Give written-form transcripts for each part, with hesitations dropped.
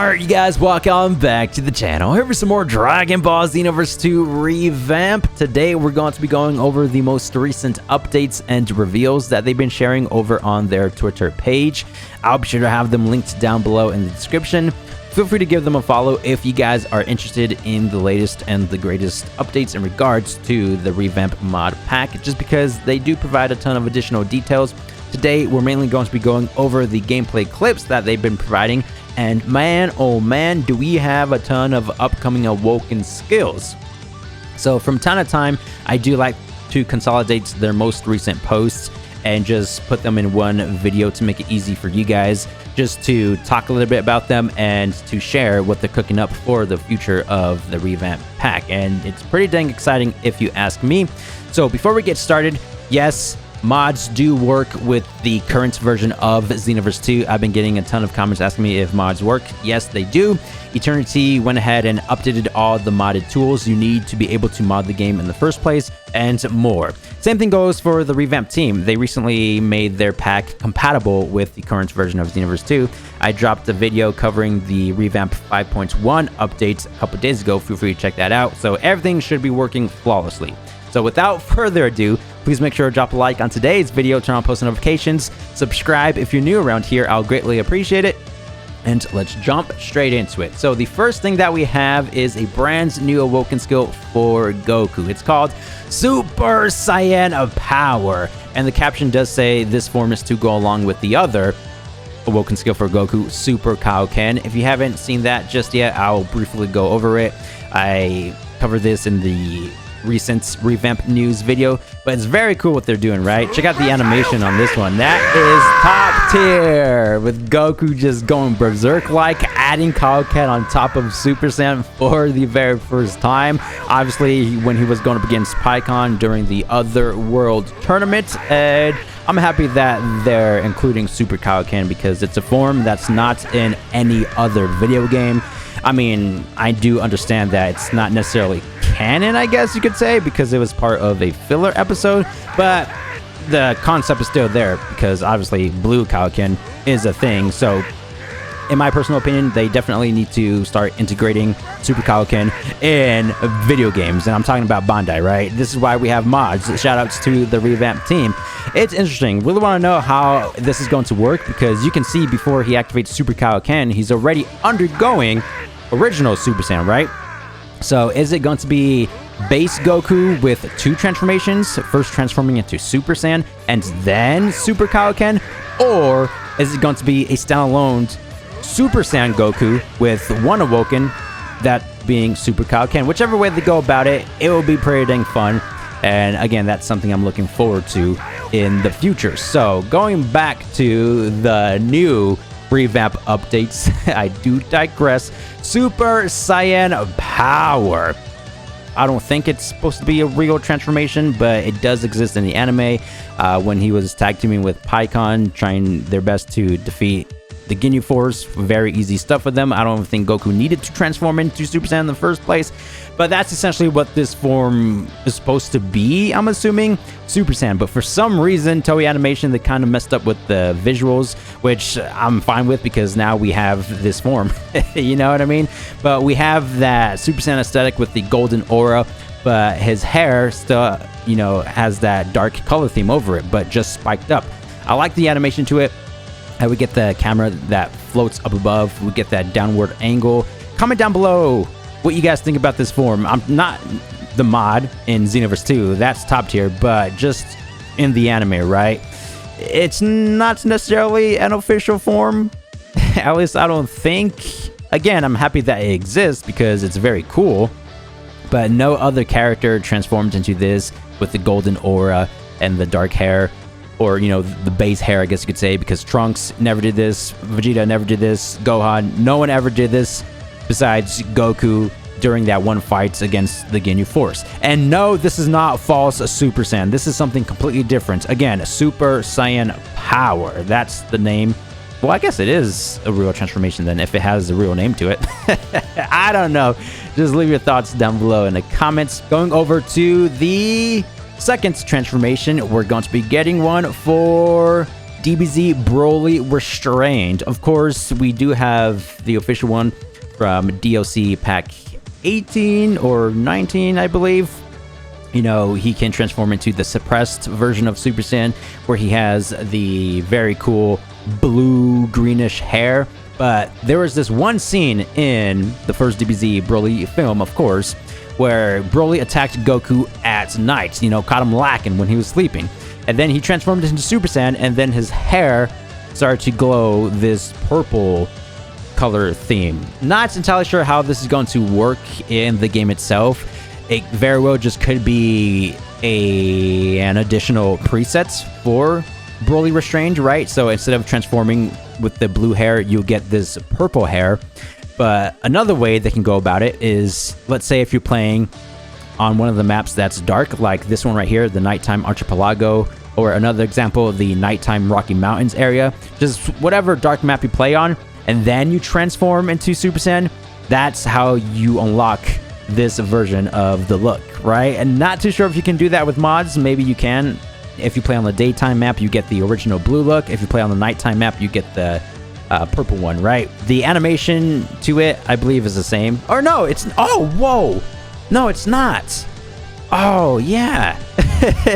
Alright, you guys, welcome back to the channel. Here for some more Dragon Ball Xenoverse 2 Revamp. Today, we're going to be going over the most recent updates and reveals that they've been sharing over on their Twitter page. I'll be sure to have them linked down below in the description. Feel free to give them a follow if you guys are interested in the latest and the greatest updates in regards to the Revamp mod pack, just because they do provide a ton of additional details. Today, we're mainly going to be going over the gameplay clips that they've been providing. And man, oh man, do we have a ton of upcoming awoken skills. So from time to time, I do like to consolidate their most recent posts and just put them in one video to make it easy for you guys, just to talk a little bit about them and to share what they're cooking up for the future of the Revamp pack. And it's pretty dang exciting if you ask me. So before we get started, yes, mods do work with the current version of Xenoverse 2. I've been getting a ton of comments asking me if mods work. Yes, they do. Eternity went ahead and updated all the modded tools you need to be able to mod the game in the first place, and more. Same thing goes for the Revamp team. They recently made their pack compatible with the current version of Xenoverse 2. I dropped a video covering the Revamp 5.1 updates a couple days ago. Feel free to check that out. So everything should be working flawlessly. So without further ado, please make sure to drop a like on today's video, turn on post notifications, subscribe if you're new around here. I'll greatly appreciate it. And let's jump straight into it. So the first thing that we have is a brand new awoken skill for Goku. It's called Super Saiyan Power. And the caption does say this form is to go along with the other awoken skill for Goku, Super Kaioken. If you haven't seen that just yet, I'll briefly go over it. I covered this in the recent Revamp news video, but it's very cool what they're doing, right? Check out the animation on this one. That is top tier, with Goku just going berserk, like adding Kaioken on top of Super Saiyan for the very first time. Obviously, when he was going up against Pikkon during the Other World tournament, and I'm happy that they're including Super Kaioken because it's a form that's not in any other video game. I mean, I do understand that it's not necessarily canon, I guess you could say, because it was part of a filler episode, but the concept is still there because obviously Blue Kaioken is a thing. So in my personal opinion, they definitely need to start integrating Super Kaioken in video games, and I'm talking about Bandai, right? This is why we have mods. Shoutouts to the Revamp team. It's interesting. Really want to know how this is going to work, because you can see before he activates Super Kaioken, he's already undergoing original Super Saiyan, right? So is it going to be base Goku with two transformations, first transforming into Super Saiyan and then Super Kaioken? Or is it going to be a standalone Super Saiyan Goku with one awoken, that being Super Kaioken? Whichever way they go about it, it will be pretty dang fun. And again, that's something I'm looking forward to in the future. So going back to the new Revamp updates, I do digress. Super Saiyan Power. I don't think it's supposed to be a real transformation, but it does exist in the anime. When he was tag teaming with Pikkon, trying their best to defeat the Ginyu Force, very easy stuff with them. I don't think Goku needed to transform into Super Saiyan in the first place, but that's essentially what this form is supposed to be, I'm assuming, Super Saiyan. But for some reason, Toei Animation, they kind of messed up with the visuals, which I'm fine with because now we have this form. You know what I mean? But we have that Super Saiyan aesthetic with the golden aura, but his hair still, you know, has that dark color theme over it, but just spiked up. I like the animation to it. We get the camera that floats up above. We get that downward angle. Comment down below what you guys think about this form. I'm not the mod in Xenoverse 2. That's top tier, but just in the anime, right? It's not necessarily an official form. At least I don't think. Again, I'm happy that it exists because it's very cool. But no other character transformed into this with the golden aura and the dark hair. Or, you know, the base hair, I guess you could say, because Trunks never did this, Vegeta never did this, Gohan, no one ever did this besides Goku during that one fight against the Ginyu Force. And no, this is not false Super Saiyan. This is something completely different. Again, Super Saiyan Power. That's the name. Well, I guess it is a real transformation then, if it has a real name to it. I don't know. Just leave your thoughts down below in the comments. Going over to the second transformation, we're going to be getting one for DBZ Broly Restrained. Of course, we do have the official one from DOC Pack 18 or 19, I believe. You know, he can transform into the suppressed version of Super Saiyan, where he has the very cool blue-greenish hair. But there was this one scene in the first DBZ Broly film, of course, where Broly attacked Goku at night, you know, caught him lacking when he was sleeping. And then he transformed into Super Saiyan, and then his hair started to glow this purple color theme. Not entirely sure how this is going to work in the game itself. It very well just could be an additional preset for Broly Restrained, right? So instead of transforming with the blue hair, you'll get this purple hair. But another way they can go about it is, let's say if you're playing on one of the maps that's dark, like this one right here, the Nighttime Archipelago, or another example, the Nighttime Rocky Mountains area, just whatever dark map you play on, and then you transform into Super Saiyan, that's how you unlock this version of the look, right? And not too sure if you can do that with mods. Maybe you can. If you play on the daytime map, you get the original blue look. If you play on the nighttime map, you get the purple one, right? The animation to it, I believe, is the same. Or no, it's... Oh, whoa! No, it's not. Oh, yeah.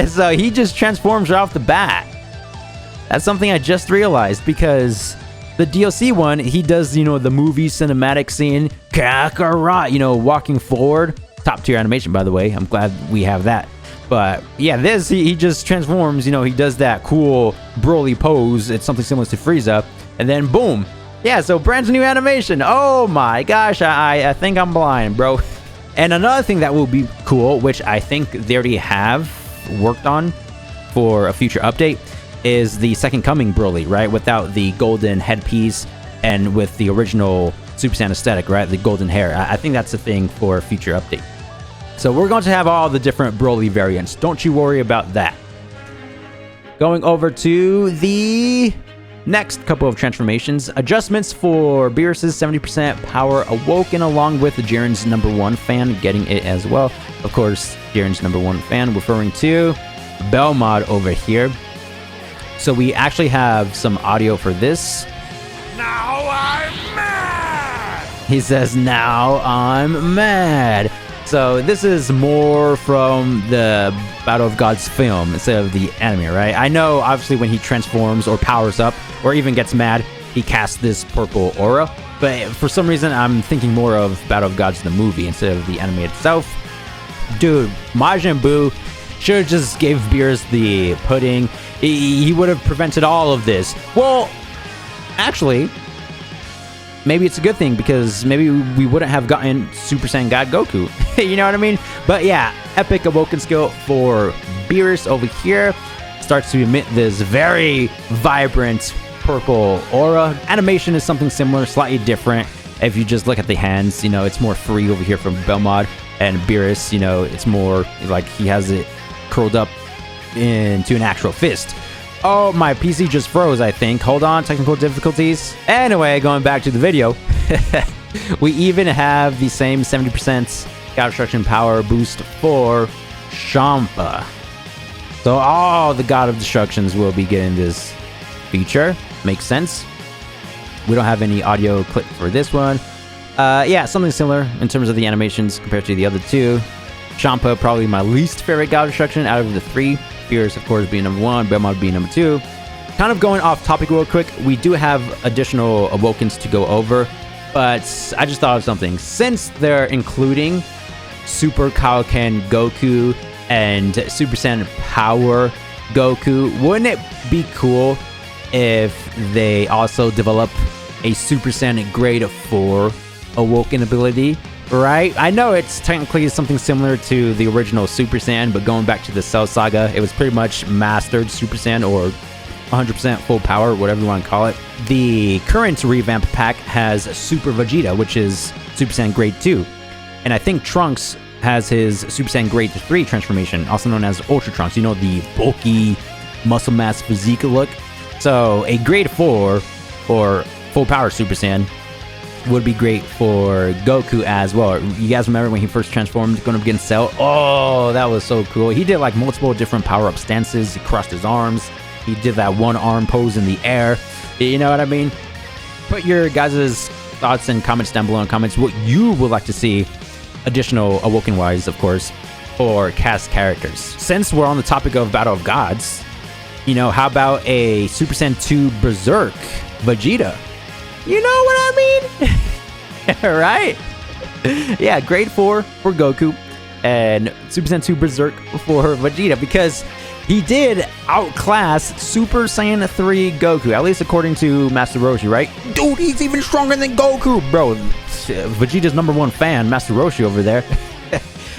So he just transforms right off the bat. That's something I just realized, because the DLC one, he does, you know, the movie cinematic scene, Kakarot, you know, walking forward. Top tier animation, by the way. I'm glad we have that. But yeah, this, he just transforms, you know, he does that cool Broly pose. It's something similar to Frieza. And then boom. Yeah, so brand new animation. Oh my gosh, I think I'm blind, bro. And another thing that will be cool, which I think they already have worked on for a future update, is the Second Coming Broly, right? Without the golden headpiece and with the original Super Saiyan aesthetic, right? The golden hair. I think that's a thing for a future update. So we're going to have all the different Broly variants. Don't you worry about that. Going over to the next couple of transformations. Adjustments for Beerus's 70% power awoken, along with Jiren's #1 fan getting it as well. Of course, Jiren's #1 fan referring to Belmod over here. So we actually have some audio for this. Now I'm mad! He says, now I'm mad. So this is more from the Battle of Gods film instead of the anime, right? I know, obviously, when he transforms or powers up or even gets mad, he casts this purple aura. But for some reason, I'm thinking more of Battle of Gods, the movie, instead of the anime itself. Dude, Majin Buu should have just gave Beerus the pudding. He would have prevented all of this. Well, actually, maybe it's a good thing, because maybe we wouldn't have gotten Super Saiyan God Goku. You know what I mean? But yeah, epic awoken skill for Beerus over here. Starts to emit this very vibrant purple aura. Animation is something similar, slightly different. If you just look at the hands, you know, it's more free over here from Belmod. And Beerus, you know, it's more like he has it curled up into an actual fist. Oh, my PC just froze, I think. Hold on, technical difficulties. Anyway, going back to the video, we even have the same 70% God Destruction power boost for Champa. So all the God of Destructions will be getting this feature. Makes sense. We don't have any audio clip for this one. Yeah, something similar in terms of the animations compared to the other two. Champa, probably my least favorite God of Destruction out of the three. Beerus, of course, being #1, Belmod being #2. Kind of going off topic real quick, we do have additional awokens to go over, but I just thought of something. Since they're including Super Kaioken Goku and Super Saiyan Power Goku, wouldn't it be cool if they also develop a Super Saiyan Grade 4 awoken ability? Right? I know it's technically something similar to the original Super Saiyan, but going back to the Cell Saga, it was pretty much mastered Super Saiyan, or 100% full power, whatever you want to call it. The current Revamp pack has Super Vegeta, which is Super Saiyan Grade 2. And I think Trunks has his Super Saiyan Grade 3 transformation, also known as Ultra Trunks. You know, the bulky, muscle mass physique look. So a Grade 4, or full power Super Saiyan, would be great for Goku as well. You guys remember when he first transformed going up against Cell? Oh, that was so cool. He did like multiple different power-up stances. He crossed his arms. he did that one arm pose in the air. You know what I mean? Put your guys' thoughts and comments down below in comments what you would like to see additional Awoken wise, of course, or cast characters. Since we're on the topic of Battle of Gods, you know, how about a Super Saiyan 2 Berserk Vegeta? You know what I mean? Right? Yeah, grade 4 for Goku and Super Saiyan 2 Berserk for Vegeta, because he did outclass Super Saiyan 3 Goku, at least according to Master Roshi, right? Dude, he's even stronger than Goku, bro. Vegeta's #1 fan, Master Roshi over there.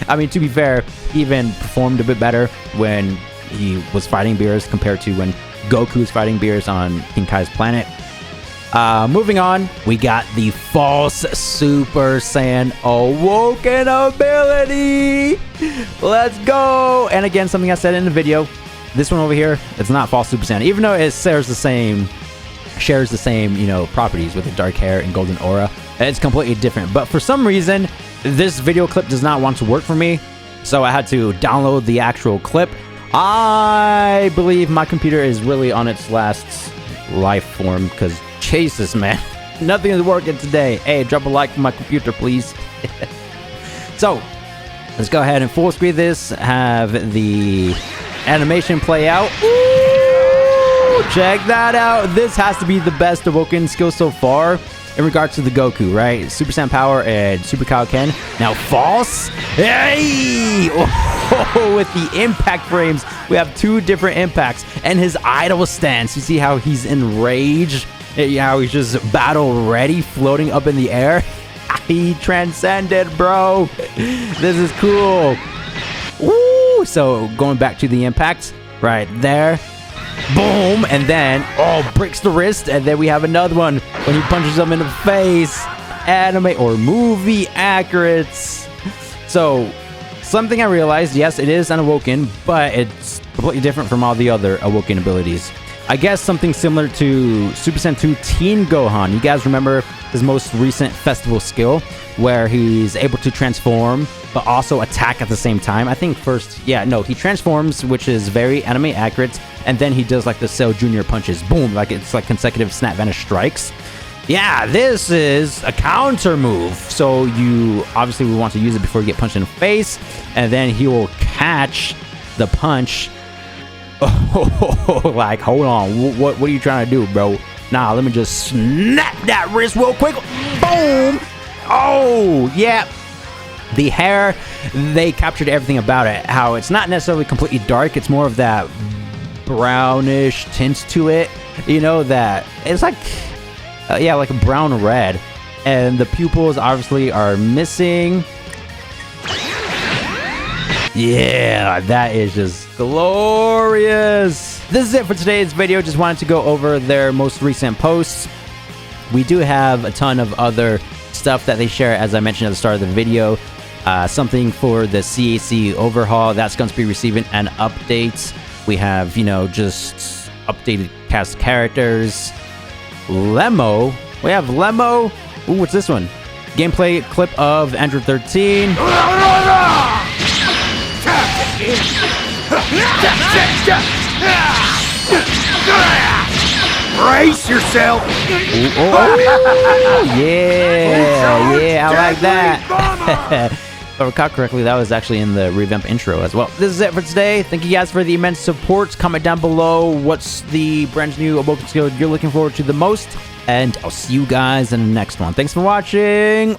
I mean, to be fair, he even performed a bit better when he was fighting Beerus compared to when Goku was fighting Beerus on King Kai's planet. Moving on, we got the false Super Saiyan Awoken ability. Let's go. And again, something I said in the video, this one over here, it's not false Super Saiyan, even though it shares the same, you know, properties with the dark hair and golden aura. It's completely different. But for some reason, this video clip does not want to work for me, so I had to download the actual clip. I believe my computer is really on its last life form, because Jesus, man, nothing is working today. Hey, drop a like for my computer, please. So, let's go ahead and full screen this, have the animation play out. Ooh, check that out. This has to be the best Awoken skill so far in regards to the Goku, right? Super Saiyan Power and Super Kaioken. Now, false. Hey! Oh, with the impact frames, we have 2 different impacts. And his idle stance, you see how he's enraged? How he's just battle ready, floating up in the air? He transcended, bro. This is cool. Woo! So, going back to the impacts, right there. Boom, and then, oh, breaks the wrist, and then we have another one when he punches him in the face. Anime or movie accurate. So, something I realized, yes, it is an Awoken, but it's completely different from all the other Awoken abilities. I guess something similar to Super Saiyan 2 Teen Gohan. You guys remember his most recent festival skill, where he's able to transform, but also attack at the same time. I think first, yeah, no, he transforms, which is very anime accurate, and then he does like the Cell Jr. punches. Boom, like it's like consecutive Snap Vanish strikes. Yeah, this is a counter move. So you obviously would want to use it before you get punched in the face, and then he will catch the punch. Oh, like, hold on, what are you trying to do, bro? Nah, let me just snap that wrist real quick. Boom. Oh, yeah. The hair, they captured everything about it. How it's not necessarily completely dark. It's more of that brownish tint to it. You know, that it's like, yeah, like a brown red. And the pupils obviously are missing. Yeah, that is just glorious. This is it for today's video. Just wanted to go over their most recent posts. We do have a ton of other stuff that they share, as I mentioned at the start of the video. Something for the CAC overhaul that's going to be receiving an update. We have, you know, just updated cast characters. Lemo. We have Lemo. Ooh, what's this one? Gameplay clip of Android 13. Brace yourself! Yeah, I like that. If I recall correctly, that was actually in the Revamp intro as well. This is it for today. Thank you guys for the immense support. Comment down below what's the brand new Awoken skill you're looking forward to the most. And I'll see you guys in the next one. Thanks for watching.